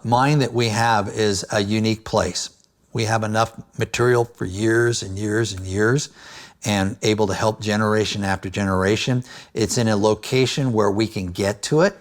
mine that we have is a unique place. We have enough material for years and years and years and able to help generation after generation. It's in a location where we can get to it.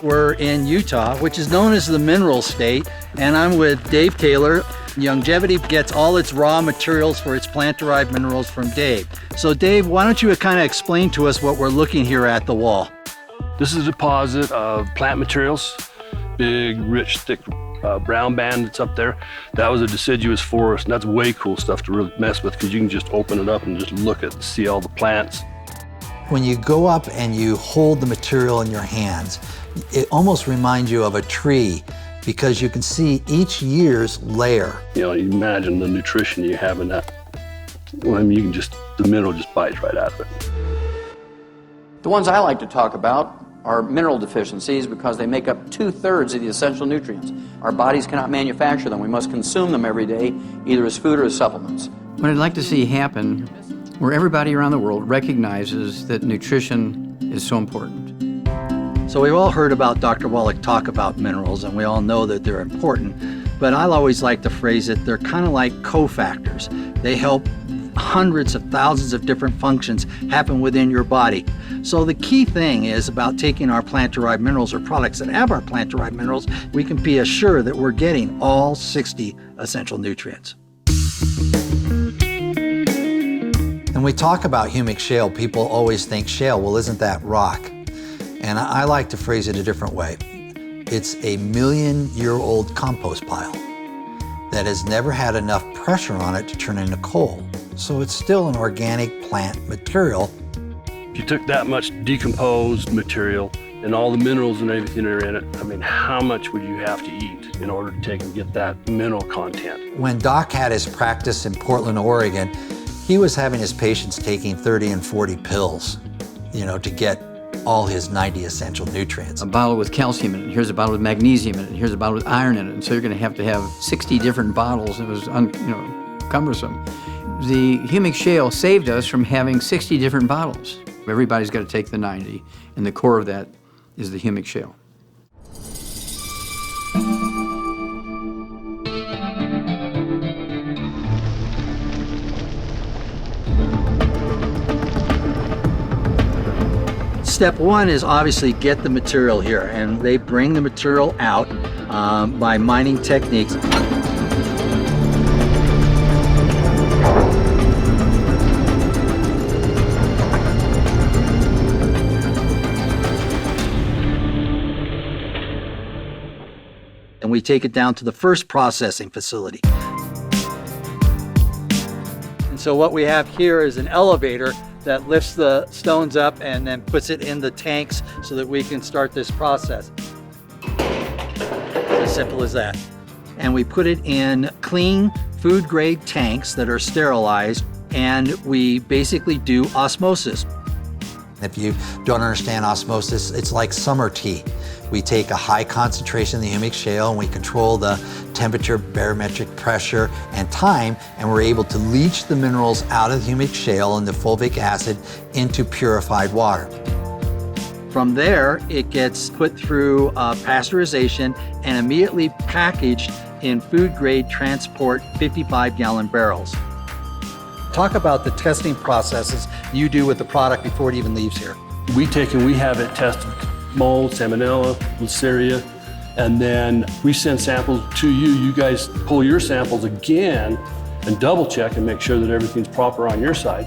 We're in Utah, which is known as the mineral state, and I'm with Dave Taylor. 영제비티 gets all its raw materials for its plant-derived minerals from Dave. So Dave, why don't you kind of explain to us what we're looking here at the wall? This is a deposit of plant materials, big, rich, thick brown band that's up there. That was a deciduous forest, and that's way cool stuff to really mess with because you can just open it up and just look at and see all the plants. When you go up and you hold the material in your hands, it almost reminds you of a tree because you can see each year's layer. You know, you imagine the nutrition you have in that. Well, I mean, you can just, the mineral just bites right out of it. The ones I like to talk about are mineral deficiencies because they make up 2/3 of the essential nutrients. Our bodies cannot manufacture them. We must consume them every day, either as food or as supplements. What I'd like to see happen, where everybody around the world recognizes that nutrition is so important. So we've all heard about Dr. Wallach talk about minerals, and we all know that they're important, but I always like to phrase it, they're kind of like cofactors. They help hundreds of thousands of different functions happen within your body. So the key thing is about taking our plant-derived minerals or products that have our plant-derived minerals, we can be assured that we're getting all 60 essential nutrients. When we talk about humic shale, people always think shale, well, isn't that rock? And I like to phrase it a different way. It's a million-year-old compost pile that has never had enough pressure on it to turn into coal. So it's still an organic plant material. If you took that much decomposed material and all the minerals and everything that are in it, I mean, how much would you have to eat in order to take and get that mineral content? When Doc had his practice in Portland, Oregon, he was having his patients taking 30 and 40 pills, to get all his 90 essential nutrients. A bottle with calcium in it, here's a bottle with magnesium in it, here's a bottle with iron in it, and so you're going to have 60 different bottles. It was cumbersome. The humic shale saved us from having 60 different bottles. Everybody's got to take the 90, and the core of that is the humic shale. Step one is obviously get the material here, and they bring the material out by mining techniques. And we take it down to the first processing facility. And so what we have here is an elevator that lifts the stones up and then puts it in the tanks so that we can start this process. As simple as that. And we put it in clean food grade tanks that are sterilized, and we basically do osmosis. If you don't understand osmosis, it's like summer tea. We take a high concentration of the humic shale and we control the temperature, barometric pressure, and time, and we're able to leach the minerals out of the humic shale and the fulvic acid into purified water. From there, it gets put through pasteurization and immediately packaged in food-grade transport 55-gallon barrels. Talk about the testing processes you do with the product before it even leaves here. We have it tested, mold, salmonella, listeria, and then we send samples to you. You guys pull your samples again and double check and make sure that everything's proper on your side.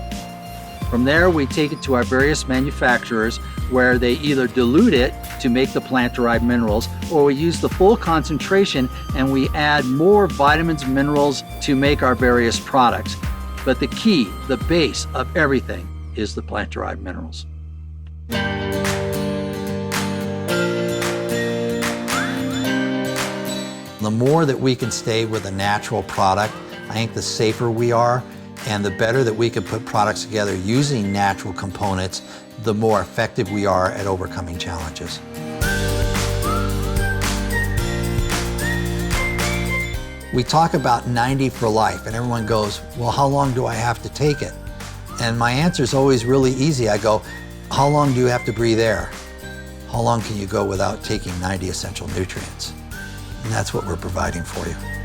From there, we take it to our various manufacturers where they either dilute it to make the plant-derived minerals, or we use the full concentration and we add more vitamins and minerals to make our various products. But the key, the base of everything, is the plant-derived minerals. The more that we can stay with a natural product, I think the safer we are, and the better that we can put products together using natural components, the more effective we are at overcoming challenges. We talk about 90 for life, and everyone goes, well, how long do I have to take it? And my answer is always really easy. I go, how long do you have to breathe air? How long can you go without taking 90 essential nutrients? And that's what we're providing for you.